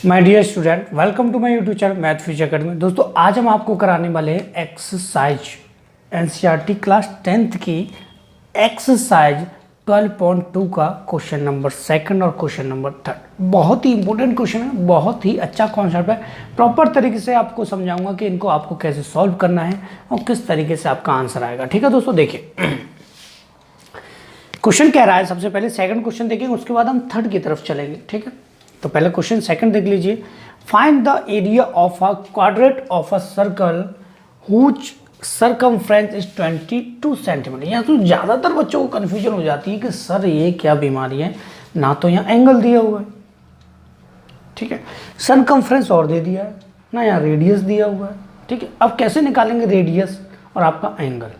My dear student, welcome to my YouTube channel Math Future Academy. दोस्तों आज हम आपको कराने वाले हैं एक्सरसाइज एनसीईआरटी क्लास 10th की एक्सरसाइज 12.2 का क्वेश्चन नंबर 2 और क्वेश्चन नंबर 3। बहुत ही इंपॉर्टेंट क्वेश्चन है, बहुत ही अच्छा कॉन्सेप्ट है। प्रॉपर तरीके से आपको समझाऊंगा कि इनको आपको कैसे सॉल्व करना है और किस तरीके से आपका आंसर आएगा। ठीक है दोस्तों, देखिए क्वेश्चन कह रहा है, सबसे पहले सेकंड क्वेश्चन देखेंगे, उसके बाद हम थर्ड की तरफ चलेंगे। ठीक है, तो पहले क्वेश्चन सेकंड देख लीजिए। Find the area of a quadrant of a circle whose circumference is 22 centimetre. यहाँ तो ज़्यादातर बच्चों को कन्फ्यूजन हो जाती है कि सर ये क्या बीमारी है, ना तो यहाँ एंगल दिया हुआ है, ठीक है, सर्कमफ्रेंस और दे दिया है ना, यहाँ रेडियस दिया हुआ है। ठीक है, अब कैसे निकालेंगे रेडियस और आपका एंगल?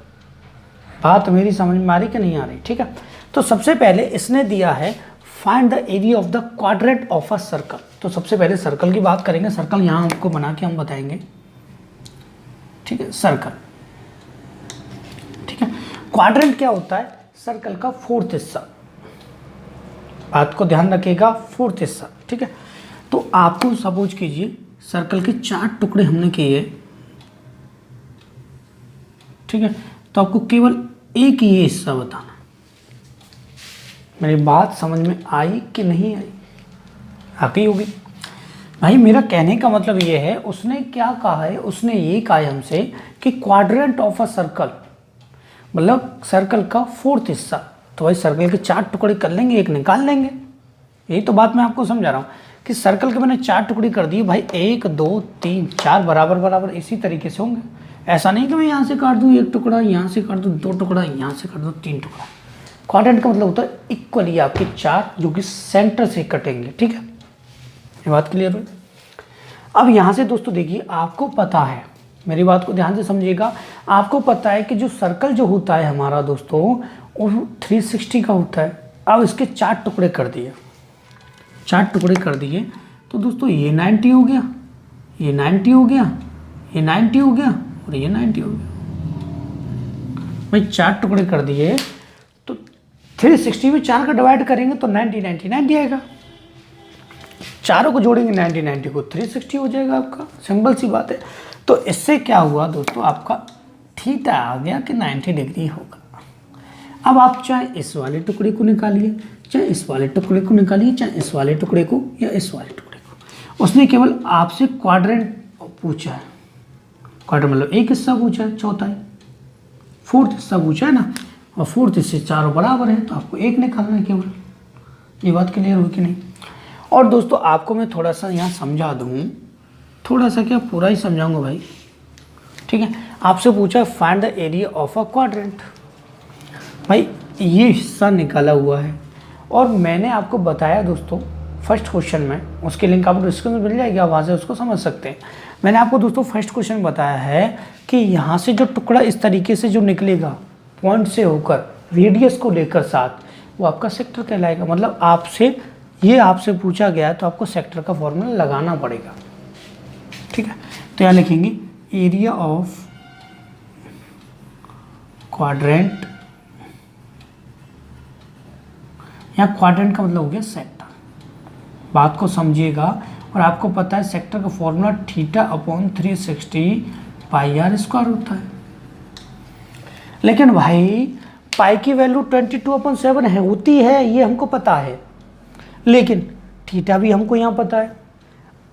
बात मेरी समझ में आ रही कि नहीं आ रही? ठीक है, तो सबसे पहले इसने दिया है find the area of the quadrant of a circle. तो सबसे पहले सर्कल की बात करेंगे। सर्कल यहाँ हमको बना के हम बताएंगे। ठीक है, सर्कल, ठीक है। क्वाड्रेंट क्या होता है? सर्कल का फोर्थ हिस्सा। बात को ध्यान रखिएगा, फोर्थ हिस्सा। ठीक है, तो आपको सपोज कीजिए सर्कल के 4 टुकड़े हमने किए, ठीक है, तो आपको केवल एक ही हिस्सा बताना। मेरी बात समझ में आई कि नहीं आई? आ गई होगी भाई। मेरा कहने का मतलब ये है, उसने क्या कहा है, उसने ये कहा है हमसे कि क्वाड्रेंट ऑफ अ सर्कल मतलब सर्कल का फोर्थ हिस्सा। तो भाई सर्कल के 4 टुकड़े कर लेंगे, एक निकाल लेंगे। यही तो बात मैं आपको समझा रहा हूँ कि सर्कल के मैंने 4 टुकड़े कर दिए भाई, 1 2 3 4 बराबर बराबर इसी तरीके से होंगे। ऐसा नहीं कि मैं यहाँ से काट दूँ 1 टुकड़ा, यहाँ से काट दूँ 2 टुकड़ा, यहाँ से काट दूँ 3 टुकड़ा। क्वाड्रेंट का मतलब होता है इक्वली आपके 4 जो कि सेंटर से कटेंगे। ठीक है, ये बात क्लियर हुई। अब यहाँ से दोस्तों देखिए, आपको पता है, मेरी बात को ध्यान से समझिएगा, आपको पता है कि जो सर्कल जो होता है हमारा दोस्तों वो 360 का होता है। अब इसके 4 टुकड़े कर दिए, 4 टुकड़े कर दिए, तो दोस्तों ये 90 हो गया, ये 90 हो गया, ये 90 हो गया और ये 90 हो गया। भाई 4 टुकड़े कर दिए तो 360 में 4 का डिवाइड करेंगे तो 90 90 90 आएगा। चारों को जोड़ेंगे 90 90 को 360 हो जाएगा आपका। सिंपल सी बात है। तो इससे क्या हुआ दोस्तों, आपका थीटा आ गया कि 90 डिग्री होगा। अब आप चाहे इस वाले टुकड़े को निकालिए, चाहे इस वाले टुकड़े को निकालिए, चाहे इस वाले टुकड़े को या इस वाले टुकड़े को। उसने केवल आपसे क्वाड्रेंट पूछा है। क्वाड्रेंट मतलब एक हिस्सा पूछा है, चौथाई, फोर्थ हिस्सा पूछा है ना, और फोर्थ हिस्से चारों बराबर है, तो आपको एक निकालना है केवल। ये बात क्लियर हुई कि नहीं? और दोस्तों आपको मैं थोड़ा सा यहाँ समझा दूँ, थोड़ा सा क्या पूरा ही समझाऊंगा भाई। ठीक है, आपसे पूछा find the area of a quadrant. भाई ये हिस्सा निकाला हुआ है और मैंने आपको बताया दोस्तों फर्स्ट क्वेश्चन में, उसकी लिंक आपको डिस्क्रिप्शन में मिल जाएगी, आप वहाँ से उसको समझ सकते हैं। मैंने आपको दोस्तों फर्स्ट क्वेश्चन बताया है कि यहाँ से जो टुकड़ा इस तरीके से जो निकलेगा पॉइंट से होकर रेडियस को लेकर साथ, वो आपका सेक्टर कहलाएगा। मतलब आपसे ये आपसे पूछा गया है तो आपको सेक्टर का फॉर्मूला लगाना पड़ेगा। ठीक है, तो यहाँ लिखेंगे एरिया ऑफ क्वाड्रेंट। यहाँ क्वाड्रेंट का मतलब हो गया सेक्टर। बात को समझिएगा, और आपको पता है सेक्टर का formula theta upon 360 pi r square होता है। लेकिन भाई पाई की वैल्यू 22/7 है, होती है, ये हमको पता है, लेकिन थीटा भी हमको यहाँ पता है,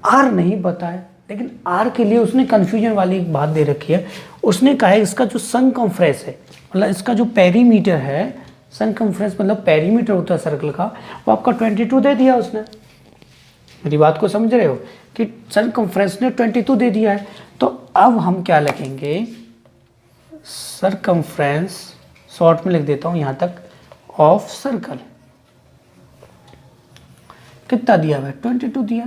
आर नहीं पता है। लेकिन आर के लिए उसने कन्फ्यूजन वाली एक बात दे रखी है। उसने कहा है इसका जो सर्कमफ्रेंस है, मतलब इसका जो पेरीमीटर है, सर्कमफ्रेंस मतलब पेरीमीटर होता है सर्कल का, वो आपका 22 दे दिया उसने। मेरी बात को समझ रहे हो कि सर्कमफ्रेंस ने 22 दे दिया है। तो अब हम क्या लिखेंगे, सर्कमफ्रेंस, शॉर्ट में लिख देता हूँ यहाँ तक, ऑफ सर्कल कितना दिया है? 22 दिया।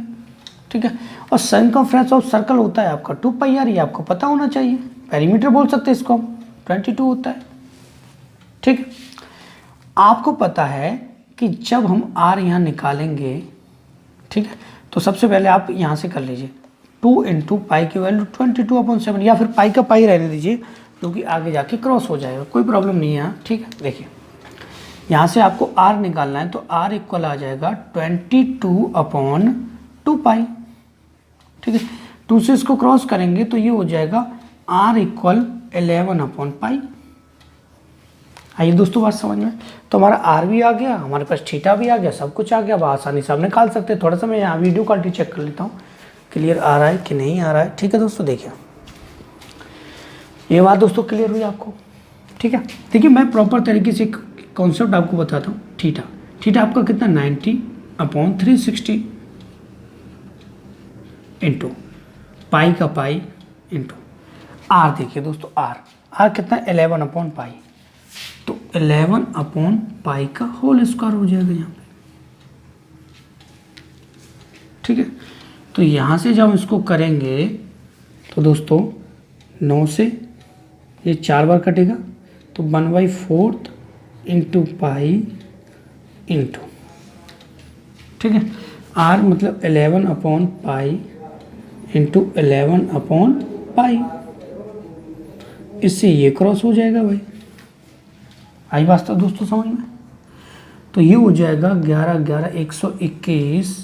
ठीक है, और सर्कमफ्रेंस ऑफ सर्कल होता है आपका 2 पाई आर, ये आपको पता होना चाहिए। पेरीमीटर बोल सकते हैं इसको हम, 22 होता है। ठीक है, आपको पता है कि जब हम आर यहाँ निकालेंगे, ठीक है, तो सबसे पहले आप यहाँ से कर लीजिए 2 इंटू पाई की वैल्यू 22/7, या फिर पाई का पाई रहने दीजिए क्योंकि आगे जाके क्रॉस हो जाएगा, कोई प्रॉब्लम नहीं है यहाँ। ठीक है, देखिए यहाँ से आपको r निकालना है, तो r इक्वल आ जाएगा 22/2 पाई। ठीक है। 2 से इसको क्रॉस करेंगे तो ये हो जाएगा r इक्वल 11/पाई। आइए दोस्तों बात समझ में, तो हमारा r भी आ गया, हमारे पास थीटा भी आ गया, सब कुछ आ गया। अब आसानी से आप निकाल सकते हैं। थोड़ा सा मैं यहाँ वीडियो क्वालिटी चेक कर लेता हूँ, क्लियर आ रहा है कि नहीं आ रहा है। ठीक है दोस्तों, देखिए ये बात दोस्तों क्लियर हुई आपको। ठीक है, देखिए मैं प्रॉपर तरीके से कॉन्सेप्ट आपको बताता हूँ। थीटा आपका कितना 90/360 इंटू पाई का पाई इंटू आर। देखिए दोस्तों आर कितना 11/पाई, तो 11/पाई का होल स्क्वायर हो जाएगा यहाँ पे। ठीक है, तो यहाँ से जब हम इसको करेंगे तो दोस्तों 9 से ये 4 बार कटेगा, तो 1/4 इंटू पाई इंटू, ठीक है, आर मतलब 11/पाई इंटू 11/पाई। इससे ये क्रॉस हो जाएगा भाई। आई वास्तव दोस्तों समझ में, तो ये हो जाएगा 11 11 121।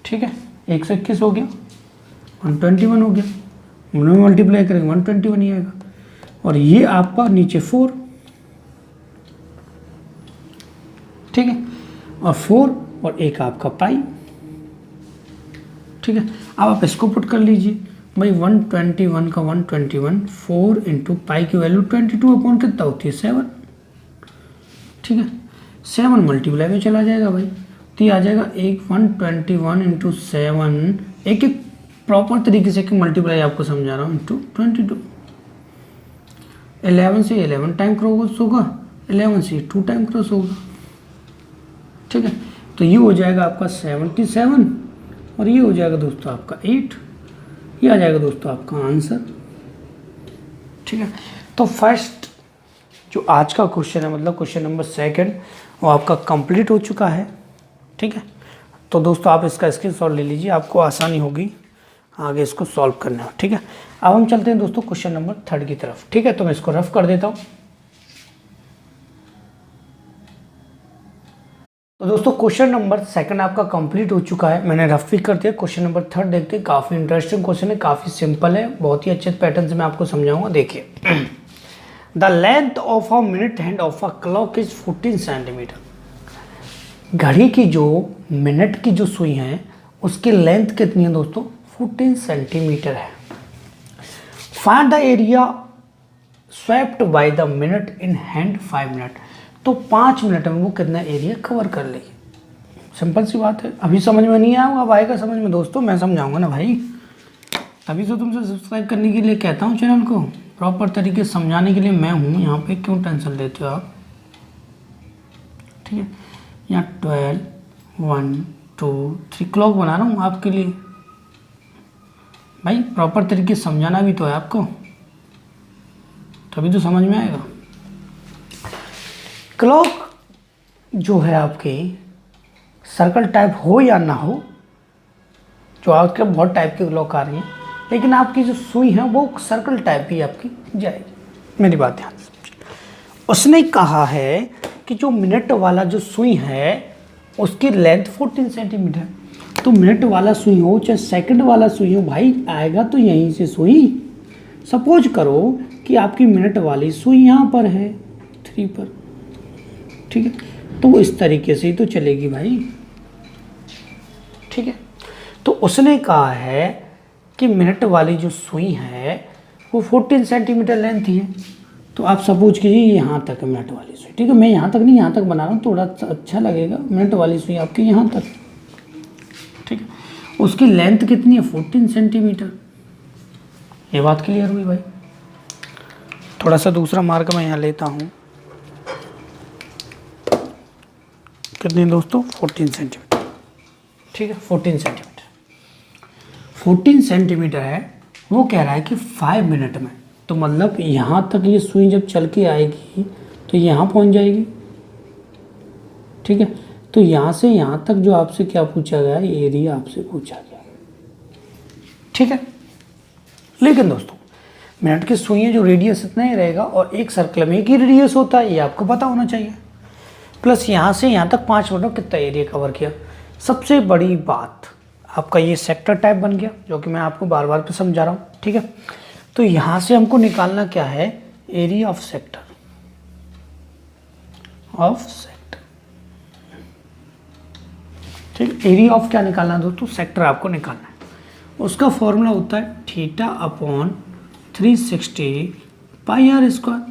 ठीक है, 121 हो गया, 121 हो गया, उन्हें मल्टीप्लाई करेंगे 121 ही आएगा। और ये आपका नीचे 4, ठीक है, और 4 और एक आपका पाई। ठीक है, अब आप इसको पुट कर लीजिए भाई, 121 का 121, 4 इंटू पाई की वैल्यू 22 कितना होती है 7। ठीक है, 7 मल्टीप्लाई में चला जाएगा भाई, तो ये आ जाएगा 121 इंटू 7, एक प्रॉपर तरीके से मल्टीप्लाई आपको समझा रहा हूँ, इंटू 22। 11 से 11 टाइम क्रॉस होगा, 11 से 2 टाइम क्रॉस होगा। ठीक है, तो ये हो जाएगा आपका 77 और ये हो जाएगा दोस्तों आपका 8। ये आ जाएगा दोस्तों आपका आंसर। ठीक है, तो फर्स्ट जो आज का क्वेश्चन है, मतलब क्वेश्चन नंबर 2 वो आपका कंप्लीट हो चुका है। ठीक है, तो दोस्तों आप इसका स्क्रीनशॉट ले लीजिए, आपको आसानी होगी आगे इसको सॉल्व करना है। ठीक है, अब हम चलते हैं दोस्तों क्वेश्चन नंबर 3 की तरफ। ठीक है, तो मैं इसको रफ कर देता हूँ। तो दोस्तों क्वेश्चन नंबर 2 आपका कंप्लीट हो चुका है, मैंने रफ भी कर दिया। क्वेश्चन नंबर 3 देखते हैं, काफ़ी इंटरेस्टिंग क्वेश्चन है, काफ़ी सिंपल है, बहुत ही अच्छे पैटर्न से मैं आपको समझाऊंगा। देखिए, the length of a minute hand of a clock is 14 centimetre. घड़ी की जो मिनट की जो सुई है उसकी लेंथ कितनी है दोस्तों, 14 सेंटीमीटर है। Find the area swept by the minute in hand 5 minute. तो 5 मिनट में वो कितना एरिया कवर कर लेगी। सिंपल सी बात है, अभी समझ में नहीं आया, अब आएगा समझ में दोस्तों, मैं समझाऊंगा ना भाई। अभी तो तुमसे सब्सक्राइब करने के लिए कहता हूँ चैनल को, प्रॉपर तरीके से समझाने के लिए मैं हूँ यहाँ पे, क्यों टेंशन लेते हो आप। ठीक है, यहाँ 12 1 2 3 क्लॉक बना रहा हूँ आपके लिए भाई, प्रॉपर तरीके से समझाना भी तो है आपको, तभी तो समझ में आएगा। क्लॉक जो है आपकी सर्कल टाइप हो या ना हो, जो आपके बहुत टाइप की क्लॉक आ रही है, लेकिन आपकी जो सुई है वो सर्कल टाइप ही आपकी जाएगी। मेरी बात ध्यान से, उसने कहा है कि जो मिनट वाला जो सुई है उसकी लेंथ 14 सेंटीमीटर। तो मिनट वाला सुई हो चाहे सेकंड वाला सुई हो भाई, आएगा तो यहीं से सुई। सपोज करो कि आपकी मिनट वाली सुई यहाँ पर है 3 पर, ठीक है, तो इस तरीके से ही तो चलेगी भाई। ठीक है, तो उसने कहा है कि मिनट वाली जो सुई है वो 14 सेंटीमीटर लेंथ ही है। तो आप सपोज कीजिए यहाँ तक है मिनट वाली सुई। ठीक है, मैं यहाँ तक नहीं, यहाँ तक बना रहा हूँ, थोड़ा अच्छा लगेगा। मिनट वाली सुई आपकी यहाँ तक, ठीक है, उसकी लेंथ कितनी है 14 सेंटीमीटर। ये बात क्लियर हुई भाई। थोड़ा सा दूसरा मार्क मैं यहाँ लेता हूँ, कितनी दोस्तों 14 सेंटीमीटर। ठीक है, 14 सेंटीमीटर, 14 सेंटीमीटर है। वो कह रहा है कि 5 मिनट में, तो मतलब यहाँ तक ये सुई जब चल के आएगी तो यहाँ पहुँच जाएगी। ठीक है, तो यहाँ से यहाँ तक जो आपसे क्या पूछा गया, एरिया आपसे पूछा गया। ठीक है, लेकिन दोस्तों मिनट की सुई जो रेडियस इतना ही रहेगा और एक सर्कल में एक ही रेडियस होता है, ये आपको पता होना चाहिए। प्लस यहाँ से यहाँ तक 5 मिनट में कितना एरिया कवर किया। सबसे बड़ी बात आपका ये सेक्टर टाइप बन गया, जो कि मैं आपको बार बार पे समझा रहा हूँ, ठीक है। तो यहाँ से हमको निकालना क्या है, एरिया ऑफ सेक्टर, ठीक। एरिया ऑफ क्या निकालना है दोस्तों, सेक्टर आपको निकालना है। उसका फॉर्मूला होता है theta upon 360 pi r square,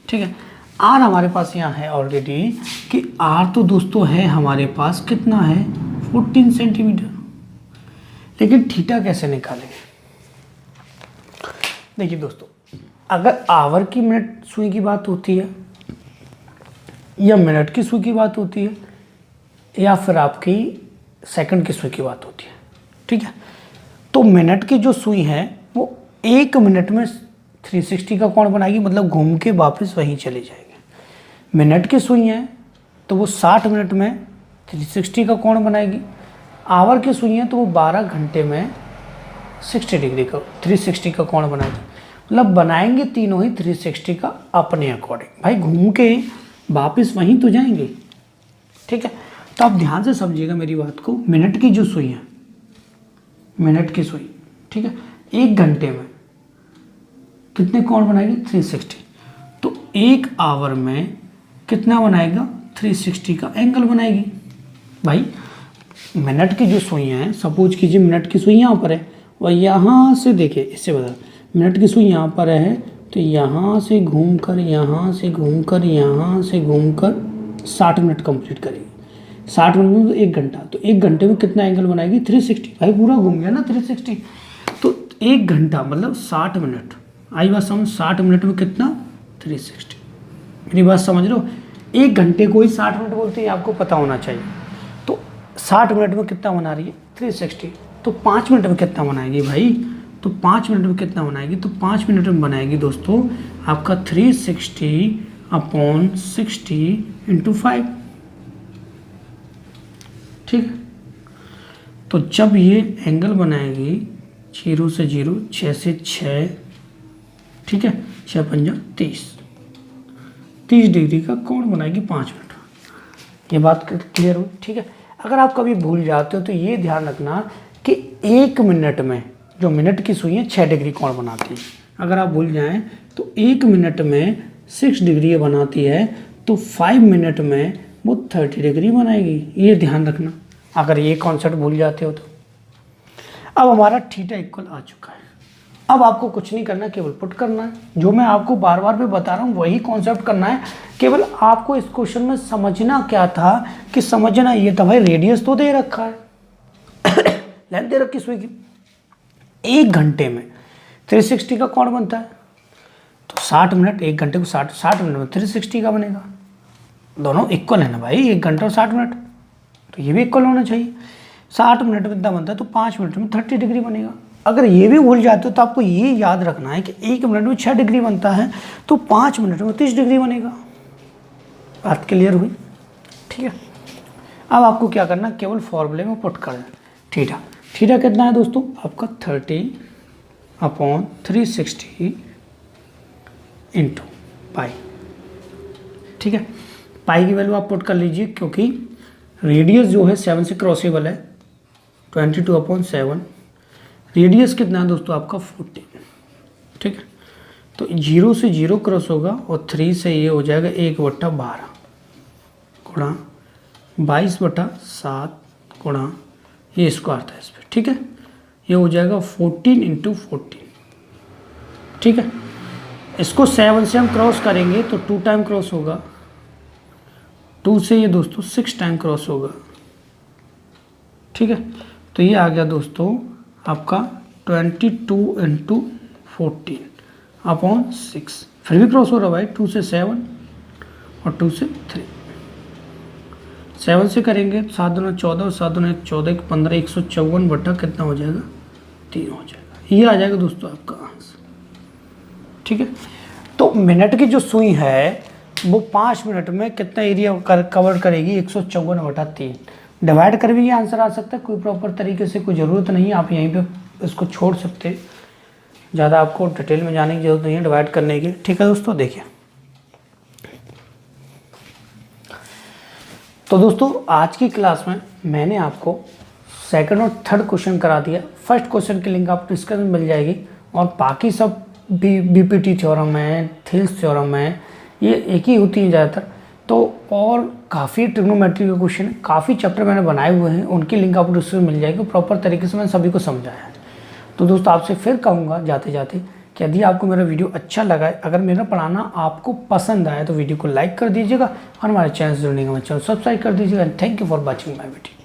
ठीक है। आर हमारे पास यहाँ है ऑलरेडी कि आर तो दोस्तों है हमारे पास कितना है 14 सेंटीमीटर, लेकिन थीटा कैसे निकालेंगे। देखिए दोस्तों, अगर आवर की मिनट सुई की बात होती है या मिनट की सुई की बात होती है या फिर आपकी सेकंड की सुई की बात होती है, ठीक है। तो मिनट की जो सुई है वो 1 मिनट में 360 का कोण बनाएगी, मतलब घूम के वापस वहीं चली जाएगी। मिनट की सुई है तो वो 60 मिनट में 360 का कोण बनाएगी। आवर की सुई है तो वो 12 घंटे में 60 डिग्री का 360 का कोण बनाएगी। मतलब बनाएंगे तीनों ही 360 का अपने अकॉर्डिंग, भाई घूम के वापस वहीं तो जाएंगे, ठीक है। तो आप ध्यान से समझिएगा मेरी बात को। मिनट की जो सुई है, मिनट की सुई, ठीक है, 1 घंटे में कितने कोण बनाएगी 360। तो 1 आवर में कितना बनाएगा 360 का एंगल बनाएगी। भाई मिनट की जो सुई है, सपोज कीजिए मिनट की सुई यहाँ पर है और यहाँ से देखिए, इससे बता, मिनट की सुई यहाँ पर है तो यहाँ से घूमकर यहाँ से घूमकर यहाँ से घूमकर 60 मिनट कंप्लीट करेगी। 60 मिनट में तो 1 घंटा, तो 1 घंटे में कितना एंगल बनाएगी 360। भाई पूरा घूम गया ना 360। तो 1 घंटा मतलब 60 मिनट, आई बात समझ, 60 मिनट में कितना 360। मेरी बात समझ रहे हो, 1 घंटे को ही 60 मिनट बोलते हैं, आपको पता होना चाहिए। तो 60 मिनट में कितना बना रही है 360। तो 5 मिनट में कितना बनाएगी भाई, तो 5 मिनट में कितना बनाएगी, तो 5 मिनट में बनाएगी दोस्तों आपका 360 अपॉन 60 इंटू 5, ठीक है। तो जब ये एंगल बनाएगी 0 से 0, 6 से 6, ठीक है, 6 पंजा 30 डिग्री का कोण बनाएगी 5 मिनट। ये बात क्लियर हुई, ठीक है। अगर आप कभी भूल जाते हो तो ये ध्यान रखना कि 1 मिनट में जो मिनट की सुई है 6 डिग्री कोण बनाती है। अगर आप भूल जाएं तो 1 मिनट में 6 डिग्री बनाती है, तो 5 मिनट में वो 30 डिग्री बनाएगी। ये ध्यान रखना अगर ये कॉन्सेप्ट भूल जाते हो तो। अब हमारा थीटा इक्वल आ चुका है। अब आपको कुछ नहीं करना, केवल पुट करना है। जो मैं आपको बार बार भी बता रहा हूँ वही कॉन्सेप्ट करना है। केवल आपको इस क्वेश्चन में समझना क्या था, कि समझना ये था भाई रेडियस तो दे रखा है लेंथ दे रखी सुई की, 1 घंटे में 360 का कोण बनता है, तो 60 मिनट, 1 घंटे को 60 मिनट में 360 का बनेगा। दोनों इक्वल है ना भाई, 1 घंटा और 60 मिनट, तो ये भी इक्वल होना चाहिए। 60 मिनट में इतना बनता है तो 5 मिनट में 30 डिग्री बनेगा। अगर ये भी भूल जाते हो तो आपको ये याद रखना है कि 1 मिनट में 6 डिग्री बनता है तो 5 मिनट में 30 डिग्री बनेगा। बात क्लियर हुई, ठीक है। अब आपको क्या करना, केवल फॉर्मूले में पुट करना। थीटा कितना है दोस्तों आपका 30 अपॉन 360 इंटू पाई, ठीक है। पाई की वैल्यू आप पुट कर लीजिए, क्योंकि रेडियस जो है 7 से क्रॉसेबल है, 22 अपॉन 7। रेडियस कितना है दोस्तों आपका 14, ठीक है। तो 0 से 0 क्रॉस होगा और 3 से ये हो जाएगा 1/12 गुणा 22/7 गुणा ये स्क्वायर था इस पर, ठीक है। ये हो जाएगा 14 इंटू 14, ठीक है। इसको 7 से हम क्रॉस करेंगे तो 2 टाइम क्रॉस होगा, 2 से ये दोस्तों 6 टाइम क्रॉस होगा, ठीक है। तो ये आ गया दोस्तों आपका 22 इंटू 14 अपॉन 6। फिर भी क्रॉस हो रहा भाई, 2 से 7 और 2 से 3। 7 से करेंगे 7 दूना 14 और 7 दूना 14, 15, 154 बटा कितना हो जाएगा 3 हो जाएगा। ये आ जाएगा दोस्तों आपका आंसर, ठीक है। तो मिनट की जो सुई है वो 5 मिनट में कितना एरिया कवर करेगी 154/3। डिवाइड कर भी ये आंसर आ सकता है, कोई प्रॉपर तरीके से कोई ज़रूरत नहीं है, आप यहीं पे इसको छोड़ सकते, ज़्यादा आपको डिटेल में जाने की जरूरत नहीं है डिवाइड करने की, ठीक है दोस्तों। देखिए तो दोस्तों आज की क्लास में मैंने आपको सेकंड और थर्ड क्वेश्चन करा दिया। फर्स्ट क्वेश्चन की लिंक आपको डिस्क्रिप्शन में मिल जाएगी, और बाकी सब बीपीटी थ्योरम है, थिल्स थ्योरम है, ये एक ही होती है ज़्यादातर। तो और काफ़ी ट्रिग्नोमेट्री के क्वेश्चन, काफ़ी चैप्टर मैंने बनाए हुए हैं, उनकी लिंक आपको डिस्क्रिप्शन में मिल जाएगी। प्रॉपर तरीके से मैंने सभी को समझाया है। तो दोस्तों आपसे फिर कहूँगा जाते जाते कि यदि आपको मेरा वीडियो अच्छा लगा है, अगर मेरा पढ़ाना आपको पसंद आया तो वीडियो को लाइक कर दीजिएगा, और हमारे चैनल से जुड़ने का चैनल सब्सक्राइब कर दीजिएगा। Thank you for watching my video.